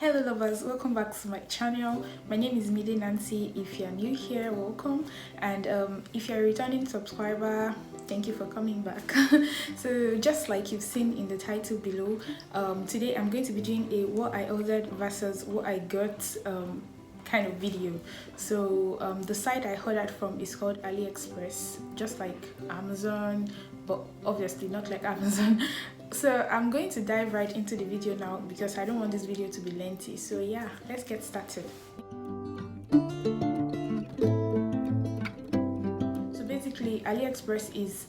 Hello lovers, welcome back to my channel. My name is Mide Nancy. If you're new here, welcome, and if you're a returning subscriber, thank you for coming back. So just like you've seen in the title below, today I'm going to be doing a what I ordered versus what I got kind of video. So the site I ordered from is called Aliexpress, just like Amazon, but obviously not like Amazon. So I'm going to dive right into the video now because I don't want this video to be lengthy. So yeah, let's get started. So basically, Aliexpress is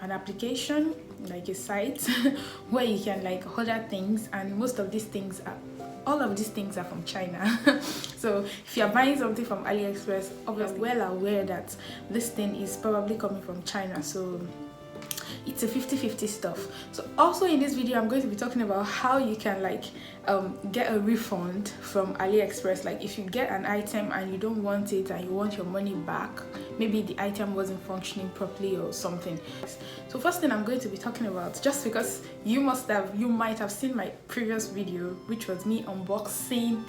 an application, like a site where you can like order things, and most of these things are all of these things are from China. So if you're buying something from Aliexpress, obviously well aware that this thing is probably coming from China. So it's a 50-50 stuff. So also in this video I'm going to be talking about how you can like get a refund from Aliexpress. Like if you get an item and you don't want it and you want your money back, maybe the item wasn't functioning properly or something. So first thing I'm going to be talking about, just because you might have seen my previous video, which was me unboxing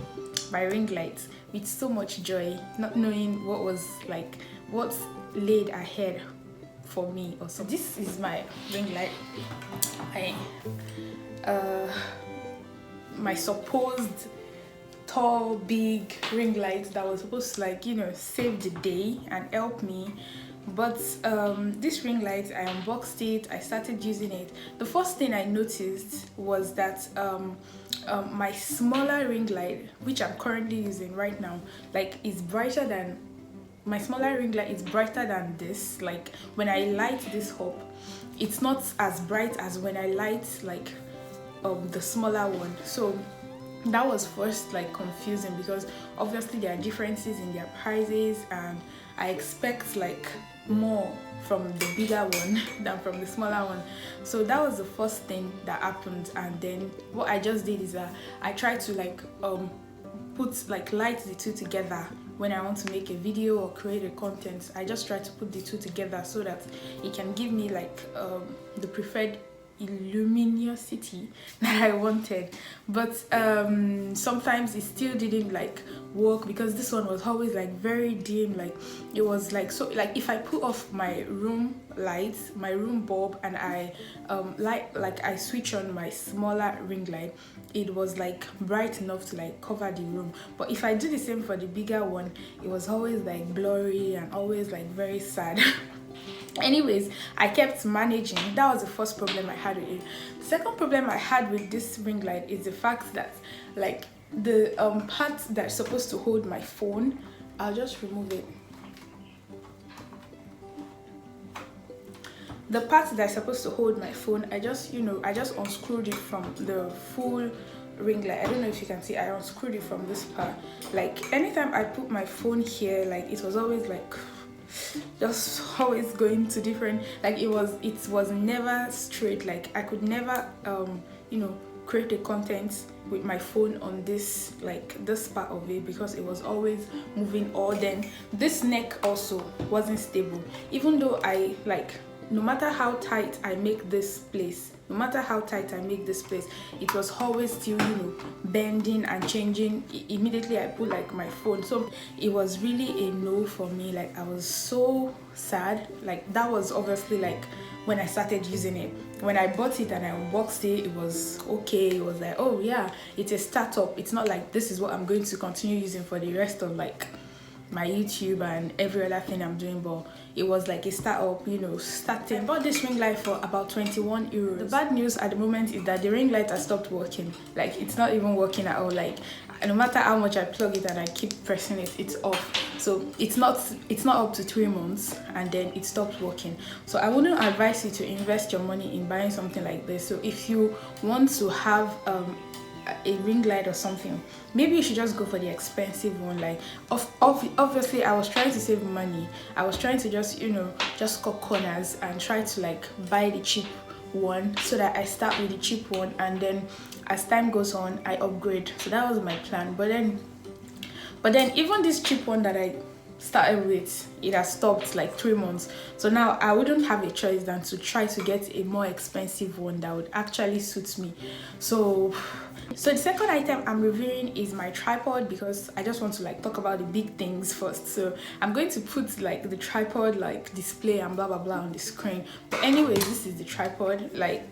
my ring light with so much joy, not knowing what's laid ahead for me or so. This is my ring light, my supposed tall big ring light that was supposed to, like, you know, save the day and help me. But this ring light, I unboxed it, I started using it. The first thing I noticed was that my smaller ring light, which I'm currently using right now, like, is brighter than my smaller ring light. Is brighter than this. Like when I light this up, it's not as bright as when I light like the smaller one. So that was first like confusing because obviously there are differences in their prices, and I expect like more from the bigger one than from the smaller one. So that was the first thing that happened. And then what I just did is that I tried to like light the two together. When I want to make a video or create a content, I just try to put the two together so that it can give me like the preferred luminosity that I wanted. But sometimes it still didn't like work because this one was always like very dim. Like it was like, so like if I put off my room lights, my room bulb, and I I switch on my smaller ring light, it was like bright enough to like cover the room. But if I do the same for the bigger one, it was always like blurry and always like very sad. Anyways, I kept managing. That was the first problem I had with it. The second problem I had with this ring light is the fact that like the part that's supposed to hold my phone, I'll just remove it. The part that's supposed to hold my phone, I just unscrewed it from the full ring light. I don't know if you can see, I unscrewed it from this part. Like anytime I put my phone here, like it was always like just always going to different, like it was never straight. Like I could never create a content with my phone on this, like this part of it, because it was always moving. Or then this neck also wasn't stable, even though I like, no matter how tight I make this place, it was always still, bending and changing immediately I put like my phone. So it was really a no for me. Like I was so sad. Like that was obviously like when I started using it. When I bought it and I unboxed it, it was okay. It was like, oh yeah, it's a startup. It's not like this is what I'm going to continue using for the rest of like my YouTube and every other thing I'm doing. But it was like a startup, starting. I bought this ring light for about 21 euros. The bad news at the moment is that the ring light has stopped working. Like it's not even working at all. Like no matter how much I plug it and I keep pressing it, it's off. So it's not up to 3 months and then it stops working. So I wouldn't advise you to invest your money in buying something like this. So if you want to have a ring light or something, maybe you should just go for the expensive one. Like obviously I was trying to save money. I was trying to just cut corners and try to like buy the cheap one so that I start with the cheap one, and then as time goes on I upgrade. So that was my plan. But then even this cheap one that I started with, it has stopped like 3 months. So now I wouldn't have a choice than to try to get a more expensive one that would actually suit me. So So the second item I'm reviewing is my tripod, because I just want to like talk about the big things first. So I'm going to put like the tripod like display and blah blah blah on the screen. But anyways, this is the tripod. Like,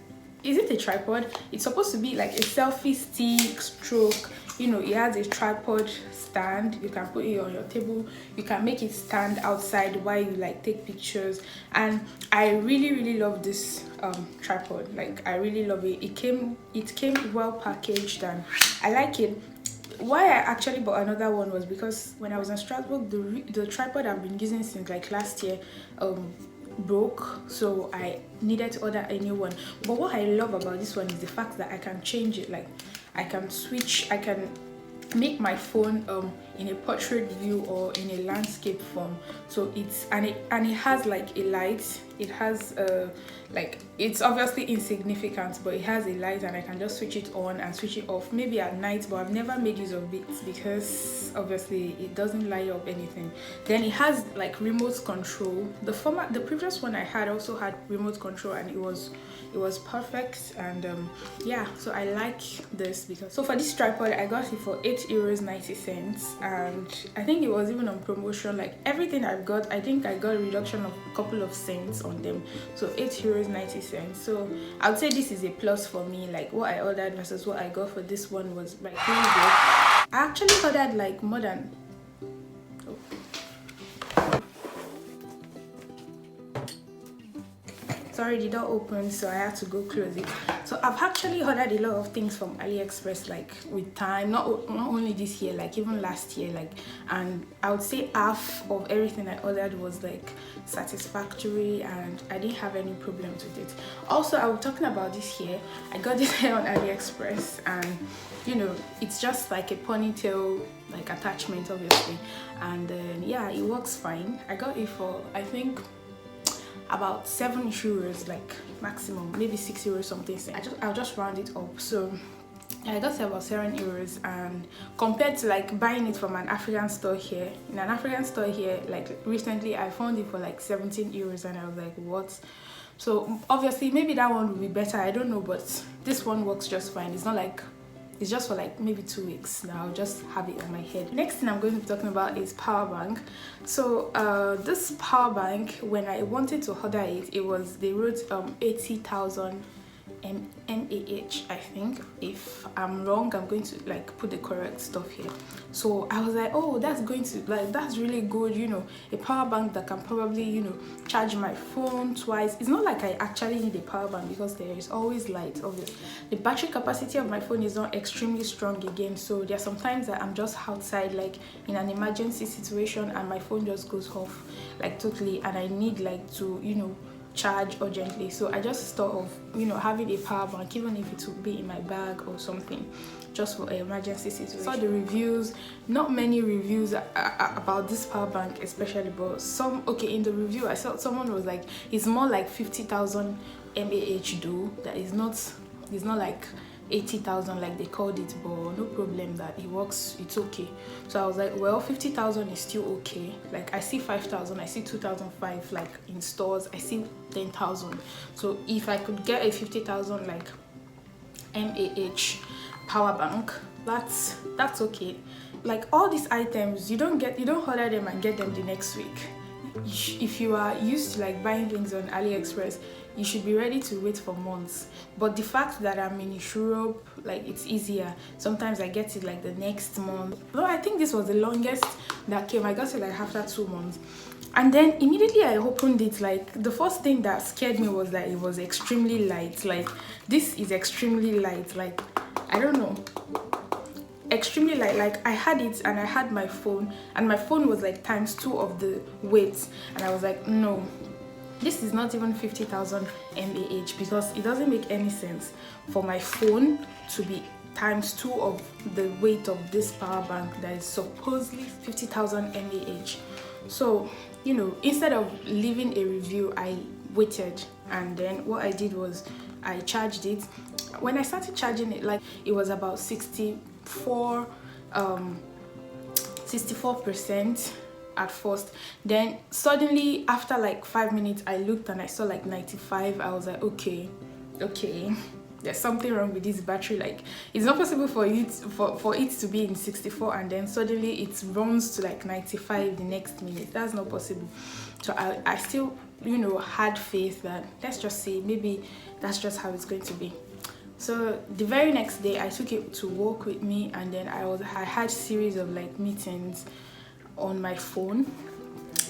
is it a tripod? It's supposed to be like a selfie stick stroke. You know, it has a tripod stand. You can put it on your table. You can make it stand outside while you like take pictures. And I really love this tripod. Like, I really love it. It came well packaged and I like it. Why I actually bought another one was because when I was in Strasbourg, the tripod I've been using since like last year broke, so I needed to order a new one. But what I love about this one is the fact that I can change it. Like, I can switch, I can make my phone in a portrait view or in a landscape form. So it has like a light. It has like, it's obviously insignificant, but it has a light and I can just switch it on and switch it off maybe at night. But I've never made use of it because obviously it doesn't light up anything. Then it has like remote control. The previous one I had also had remote control and it was perfect. And yeah, so I like this because, so for this tripod I got it for €8.90, and I think it was even on promotion. Like, everything I've got, I think I got a reduction of a couple of cents on them, so €8.90. So I would say this is a plus for me. Like, what I ordered versus what I got for this one was like really good. I actually ordered like more than sorry, the door opened, so I had to go close it. So I've actually ordered a lot of things from Aliexpress, like with time, not only this year, like even last year, like, and I would say half of everything I ordered was like satisfactory and I didn't have any problems with it. Also, I was talking about this hair. I got this hair on Aliexpress, and you know, it's just like a ponytail like attachment, obviously, and then yeah, it works fine. I got it for, I think, about €7, like maximum, maybe €6 something. I'll just round it up. So I got it about €7, and compared to like buying it from an African store here, in an African store here, like recently I found it for like €17, and I was like, what? So obviously maybe that one will be better, I don't know, but this one works just fine. It's not like, it's just for like maybe 2 weeks. Now I'll just have it on my head. Next thing I'm going to be talking about is power bank. So this power bank, when I wanted to order it, they wrote 80,000 mAh. I think, if I'm wrong, I'm going to like put the correct stuff here. So I was like, oh, that's going to, like, that's really good, you know, a power bank that can probably, you know, charge my phone twice. It's not like I actually need a power bank because there is always light. Obviously, the battery capacity of my phone is not extremely strong again, so there are some times that I'm just outside, like in an emergency situation, and my phone just goes off like totally, and I need like to, you know, charge urgently. So I just thought of, you know, having a power bank, even if it would be in my bag or something, just for an emergency situation. Saw the reviews, not many reviews about this power bank especially, but some, okay, in the review I saw someone was like, it's more like 50,000 mAh though, that is not, it's not like 80,000 like they called it, but no problem, that it works, it's okay. So I was like, well, 50,000 is still okay. Like, I see 5,000, I see 2,005 like in stores, I see 10,000. So if I could get a 50,000 like mAh power bank, that's okay. Like, all these items, you don't order them and get them the next week. If you are used to like buying things on Aliexpress, you should be ready to wait for months. But the fact that I'm in Europe, like, it's easier. Sometimes I get it like the next month. No, I think this was the longest that came. I got it like after 2 months. And then immediately I opened it, like, the first thing that scared me was that it was extremely light. Like, this is extremely light. Like, I don't know, extremely light. Like, I had it and I had my phone, and my phone was like ×2 of the weight, and I was like, no, this is not even 50,000 mAh, because it doesn't make any sense for my phone to be ×2 of the weight of this power bank that is supposedly 50,000 mAh. So, you know, instead of leaving a review, I waited, and then what I did was I charged it. When I started charging it, like, it was about 64% at first. Then suddenly, after like 5 minutes, I looked and I saw like 95. I was like, okay, there's something wrong with this battery. Like, it's not possible for it for it to be in 64 and then suddenly it runs to like 95 the next minute. That's not possible. So I still, you know, had faith that, let's just say, maybe that's just how it's going to be. So the very next day I took it to work with me, and then I had series of like meetings on my phone.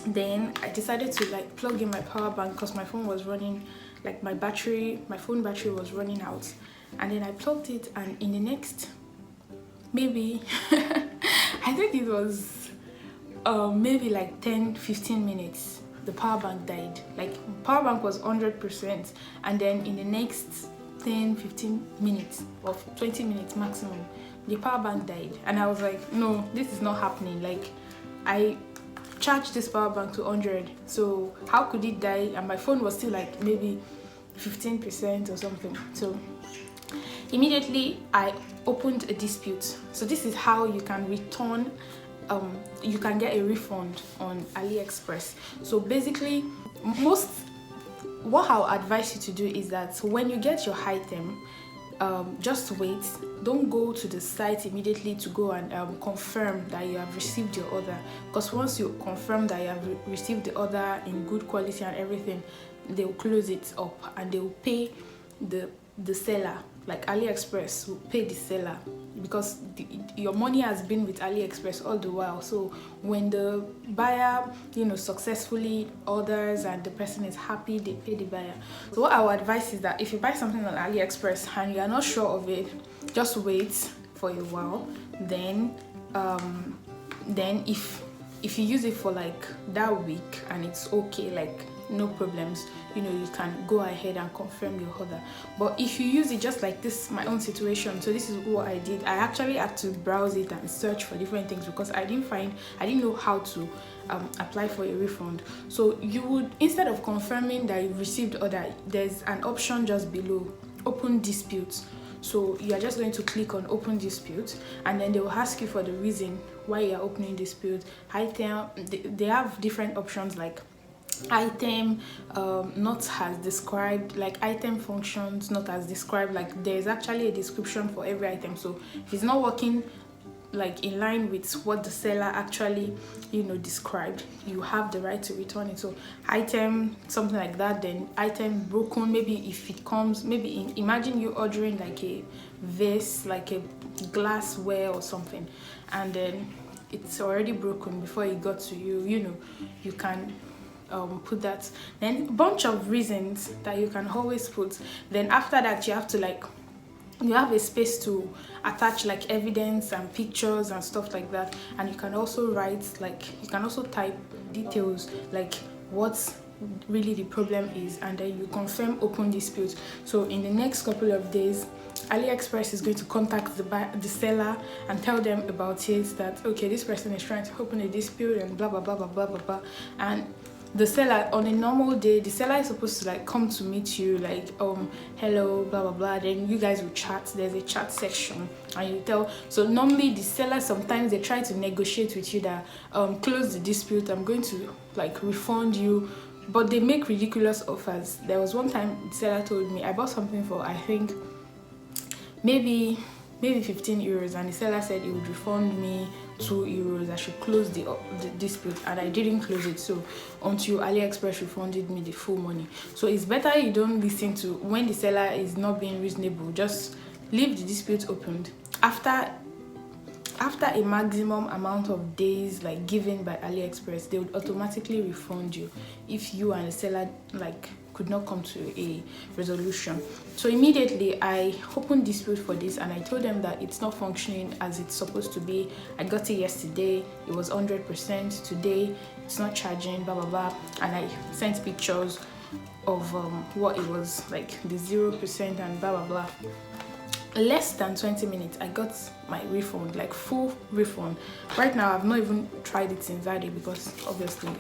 Then I decided to like plug in my power bank because my phone was running, like my phone battery was running out. And then I plugged it, and in the next maybe I think it was maybe like 10-15 minutes, the power bank died. Like, power bank was 100%, and then in the next 10-15 minutes or 20 minutes maximum, the power bank died. And I was like, no, this is not happening. Like, I charged this power bank to 100, so how could it die? And my phone was still like maybe 15% or something. So immediately I opened a dispute. So this is how you can return, you can get a refund on Aliexpress. So basically, what I'll advise you to do is that when you get your item, just wait. Don't go to the site immediately to go and confirm that you have received your order, because once you confirm that you have received the order in good quality and everything, they will close it up and they will pay the seller. Like, Aliexpress will pay the seller, because your money has been with Aliexpress all the while. So when the buyer, you know, successfully orders and the person is happy, they pay the buyer. So what I would advise is that if you buy something on Aliexpress and you are not sure of it, just wait for a while. Then if you use it for like that week and it's okay, like no problems, you know, you can go ahead and confirm your order. But if you use it just like this, my own situation, so this is what I did. I actually had to browse it and search for different things because I didn't know how to apply for a refund. So you would, instead of confirming that you received order, there's an option just below, open dispute. So you are just going to click on open dispute, and then they will ask you for the reason why you are opening dispute. They have different options like item not as described, like item functions not as described. Like, there's actually a description for every item. So if it's not working like in line with what the seller actually, you know, described, you have the right to return it. So item something like that, then item broken, maybe if it comes, maybe imagine you ordering like a vase, like a glassware or something, and then it's already broken before it got to you, you know, you can put that. Then a bunch of reasons that you can always put. Then after that, you have to like, you have a space to attach like evidence and pictures and stuff like that. And you can also write, like, you can also type details like what's really the problem is, and then you confirm open dispute. So in the next couple of days, Aliexpress is going to contact the seller and tell them about it, that okay, this person is trying to open a dispute and blah blah blah blah blah blah blah. And the seller, on a normal day, the seller is supposed to like come to meet you, like hello, blah blah blah. Then you guys will chat. There's a chat section, and you tell. So normally the seller, sometimes they try to negotiate with you that close the dispute, I'm going to like refund you, but they make ridiculous offers. There was one time the seller told me I bought something for, I think, maybe 15 euros, and the seller said he would refund me 2 euros. I should close the dispute, and I didn't close it. So until Aliexpress refunded me the full money. So it's better you don't listen to when the seller is not being reasonable. Just leave the dispute opened. After a maximum amount of days like given by Aliexpress, they would automatically refund you if you and the seller like could not come to a resolution. So immediately I opened dispute for this, and I told them that it's not functioning as it's supposed to be. I got it yesterday, it was 100%. Today it's not charging, blah blah blah. And I sent pictures of what it was, like the 0% and blah blah blah. Less than 20 minutes, I got my refund, like full refund. Right now I've not even tried it since that day because obviously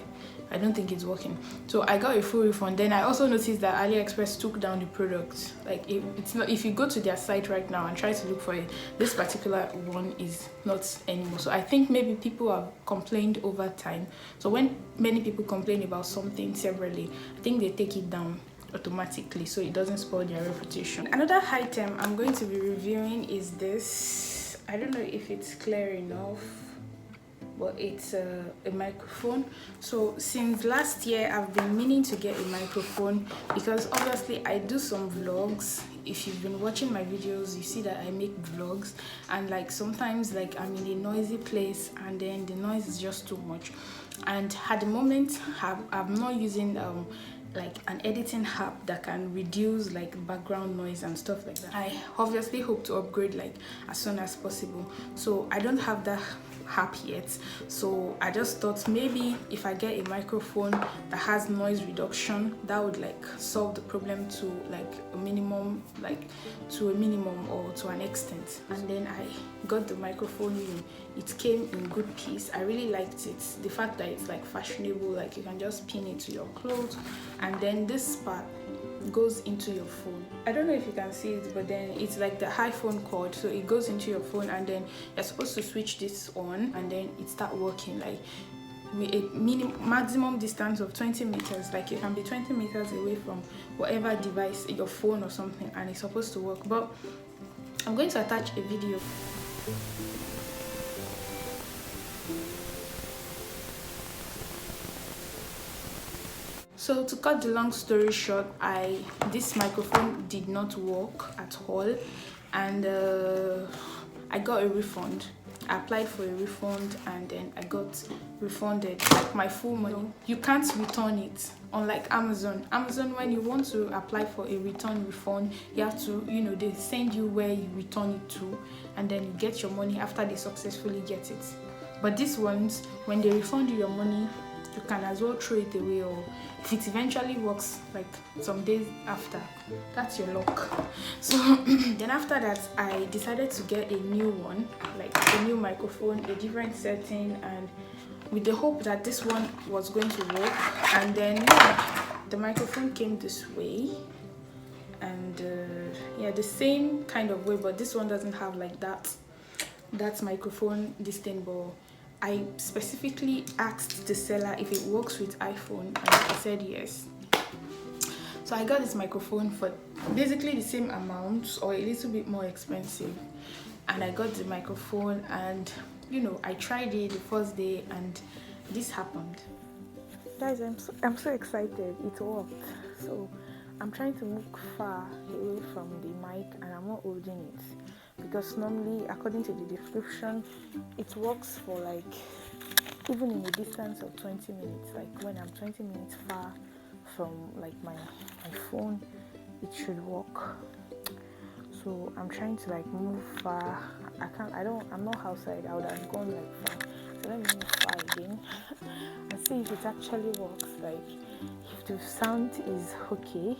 I don't think it's working. So I got a full refund. Then I also noticed that Aliexpress took down the product. Like, it's not, if you go to their site right now and try to look for it, this particular one is not anymore. So I think maybe people have complained over time. So when many people complain about something severally, I think they take it down. automatically, so it doesn't spoil their reputation. Another item I'm going to be reviewing is this. I don't know if it's clear enough, but it's a microphone. So since last year I've been meaning to get a microphone, because obviously I do some vlogs. If you've been watching my videos, you see that I make vlogs, and like sometimes like I'm in a noisy place and then the noise is just too much, and at the moment I'm not using like an editing app that can reduce like background noise and stuff like that. I obviously hope to upgrade like as soon as possible, so I don't have that app yet. So I just thought maybe if I get a microphone that has noise reduction, that would like solve the problem to like a minimum, or to an extent. And then I got the microphone. It came in good piece. I really liked it. The fact that it's like fashionable, like you can just pin it to your clothes, and then this part goes into your phone. I don't know if you can see it, but then it's like the iPhone cord, so it goes into your phone, and then you're supposed to switch this on, and then it start working like with a maximum distance of 20 meters. Like you can be 20 meters away from whatever device, your phone or something, and it's supposed to work. But I'm going to attach a video. So to cut the long story short, this microphone did not work at all, and I got a refund. I applied for a refund, and then I got refunded like my full money. You can't return it, unlike Amazon. When you want to apply for a refund, you have to, they send you where you return it to, and then you get your money after they successfully get it. But these ones, when they refund you your money, you can as well throw it away, or if it eventually works like some days after, that's your luck. So then after that, I decided to get a new one, like a new microphone, a different setting, and with the hope that this one was going to work. And then the microphone came this way, and yeah, the same kind of way, but this one doesn't have like that microphone thing. But I specifically asked the seller if it works with iPhone, and he said yes. So I got this microphone for basically the same amount or a little bit more expensive, and I got the microphone, and I tried it the first day, and this happened. Guys, I'm so excited. It worked. So I'm trying to move far away from the mic, and I'm not holding it, because normally, according to the description, it works for like even in a distance of 20 minutes. Like when I'm 20 minutes far from like my phone, it should work. So I'm trying to like move far. I'm not outside. I would have gone like far. So let me move far again and see if it actually works. Like if the sound is okay.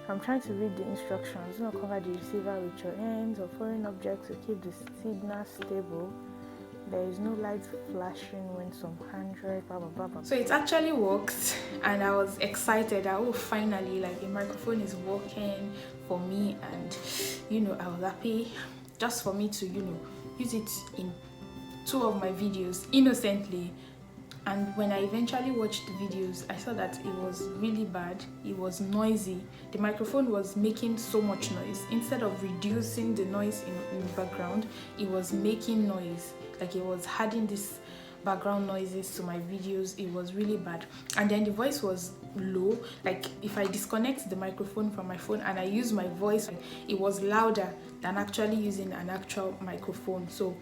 I'm trying to read the instructions. Do not cover the receiver with your hands or foreign objects to keep the signal stable. There is no light flashing when some Android, blah blah blah blah. So it actually worked, and I was excited that finally like a microphone is working for me, and I was happy just for me to use it in 2 of my videos innocently. And when I eventually watched the videos, I saw that it was really bad. It was noisy. The microphone was making so much noise. Instead of reducing the noise in the background, it was making noise. Like it was adding this background noises to my videos. It was really bad. And then the voice was low. Like if I disconnect the microphone from my phone and I use my voice, it was louder than actually using an actual microphone. So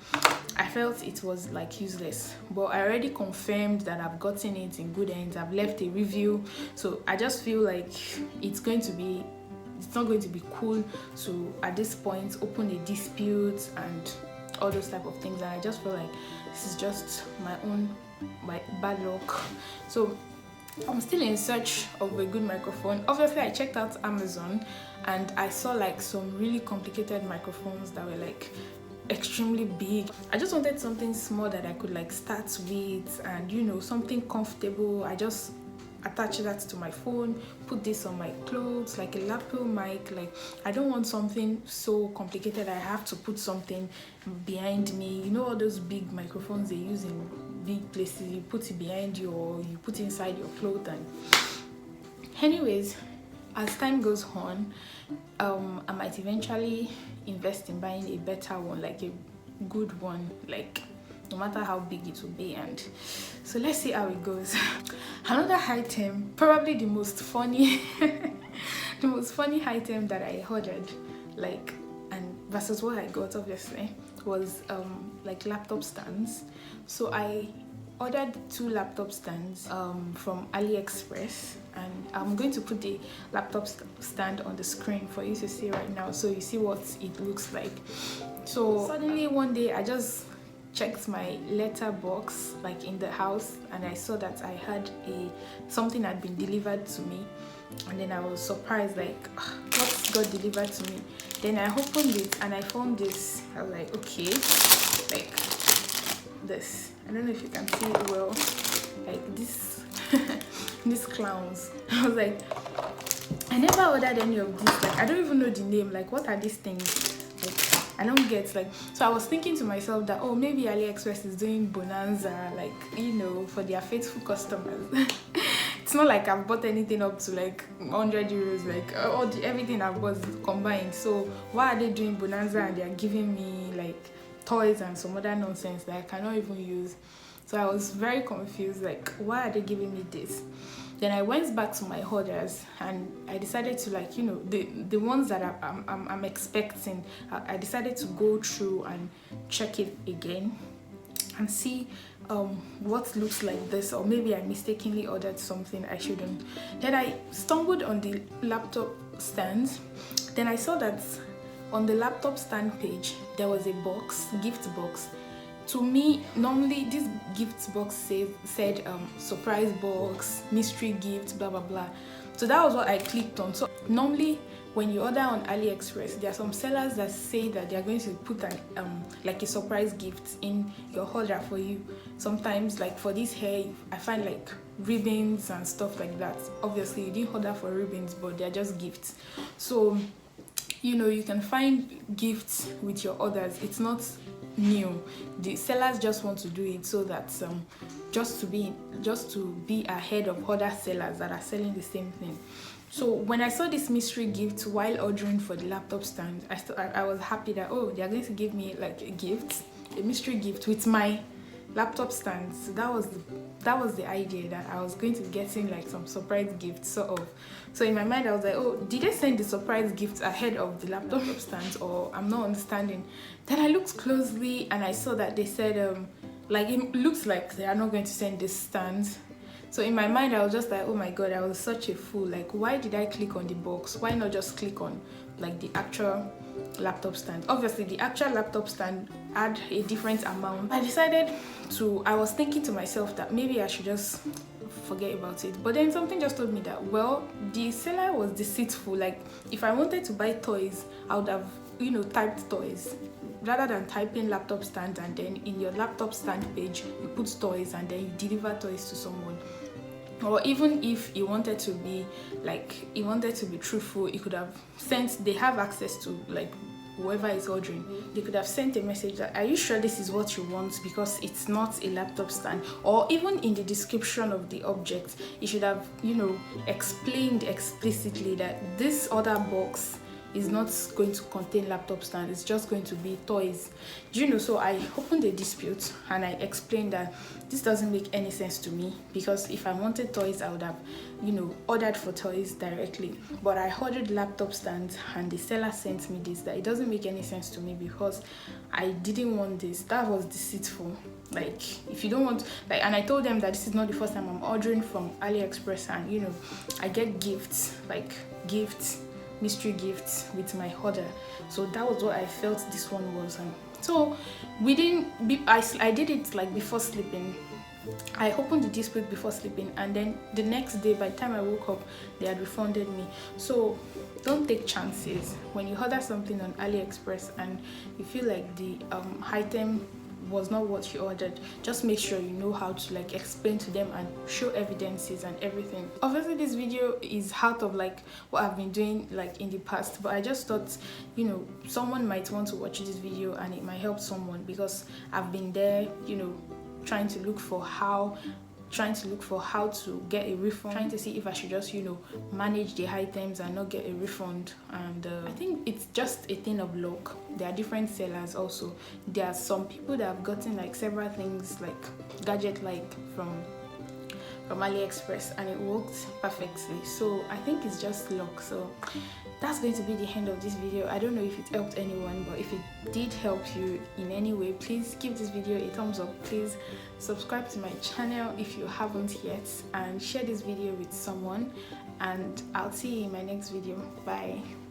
I felt it was like useless. But I already confirmed that I've gotten it in good hands. I've left a review. So I just feel like it's not going to be cool to at this point open a dispute and all those type of things. And I just feel like this is just my bad luck. So I'm still in search of a good microphone. Obviously I checked out Amazon, and I saw like some really complicated microphones that were like extremely big. I just wanted something small that I could like start with, and something comfortable. I just attach that to my phone, put this on my clothes, like a lapel mic. Like I don't want something so complicated. I have to put something behind me. All those big microphones they use in big places, you put it behind you or you put it inside your clothes. And anyways, as time goes on, I might eventually invest in buying a better one, like a good one, like no matter how big it will be. And so let's see how it goes. Another item, probably the most funny the most funny item that I ordered, like, and versus what I got obviously, was like laptop stands. So I ordered 2 laptop stands from Aliexpress, and I'm going to put the laptop stand on the screen for you to see right now, so you see what it looks like. So suddenly one day I just checked my letterbox, like in the house, and I saw that I had something had been delivered to me, and then I was surprised, like, what got delivered to me? Then I opened it and I found this. I was like, okay, like this. I don't know if you can see it well, like this. These clowns. I was like, I never ordered any of these, like I don't even know the name, like what are these things? Like I don't get, like, so I was thinking to myself that, oh, maybe AliExpress is doing bonanza, like, you know, for their faithful customers. It's not like I've bought anything up to like 100 euros, like everything I've bought combined. So why are they doing bonanza and they're giving me like toys and some other nonsense that I cannot even use? So I was very confused, like, why are they giving me this? Then I went back to my orders and I decided to, like, you know, the ones that I'm expecting, I decided to go through and check it again and see what looks like this, or maybe I mistakenly ordered something I shouldn't. Then I stumbled on the laptop stands. Then I saw that on the laptop stand page there was a box, gift box. To me, normally this gift box said surprise box, mystery gift, blah blah blah. So that was what I clicked on. So normally when you order on AliExpress, there are some sellers that say that they are going to put an like a surprise gift in your order for you. Sometimes, like for this hair, I find like ribbons and stuff like that. Obviously you didn't order for ribbons, but they're just gifts. So, you know, you can find gifts with your orders. It's not new. The sellers just want to do it so that just to be ahead of other sellers that are selling the same thing. So when I saw this mystery gift while ordering for the laptop stand, I was happy that, oh, they are going to give me like a mystery gift with my laptop stand. So that was the idea, that I was going to be getting like some surprise gift sort of. So in my mind I was like, oh, did they send the surprise gift ahead of the laptop stand, or I'm not understanding. Then I looked closely and I saw that they said like it looks like they are not going to send this stand. So in my mind I was just like, oh my god, I was such a fool. Like, why did I click on the box? Why not just click on like the actual laptop stand? Obviously the actual laptop stand had a different amount. I was thinking to myself that maybe I should just forget about it, but then something just told me that, well, the seller was deceitful. Like, if I wanted to buy toys, I would have, you know, typed toys rather than typing laptop stand, and then in your laptop stand page you put toys and then you deliver toys to someone. Or even if he wanted to be truthful, he could have sent, they have access to like whoever is ordering, they could have sent a message that, are you sure this is what you want, because it's not a laptop stand. Or even in the description of the object, you should have, you know, explained explicitly that this other box is not going to contain laptop stand, it's just going to be toys. Do you know? So I opened a dispute and I explained that this doesn't make any sense to me, because if I wanted toys I would have, you know, ordered for toys directly, but I ordered laptop stands and the seller sent me this, that it doesn't make any sense to me because I didn't want this. That was deceitful. Like, if you don't want, like, and I told them that this is not the first time I'm ordering from AliExpress, and you know, I get gifts, like gifts, mystery gifts with my order. So that was what I felt this one was. And so I did it like before sleeping. I opened the dispute before sleeping, and then the next day by the time I woke up they had refunded me. So don't take chances when you order something on AliExpress and you feel like the item was not what you ordered. Just make sure you know how to like explain to them and show evidences and everything. Obviously this video is out of like what I've been doing like in the past, but I just thought, you know, someone might want to watch this video and it might help someone, because I've been there, you know, trying to look for how trying to look for how to get a refund, trying to see if I should just, you know, manage the items and not get a refund. And I think it's just a thing of luck. There are different sellers also. There are some people that have gotten like several things like gadget like from Aliexpress, and it worked perfectly. So I think it's just luck. So that's going to be the end of this video. I don't know if it helped anyone, but if it did help you in any way, please give this video a thumbs up. Please subscribe to my channel if you haven't yet, and share this video with someone, and I'll see you in my next video. Bye.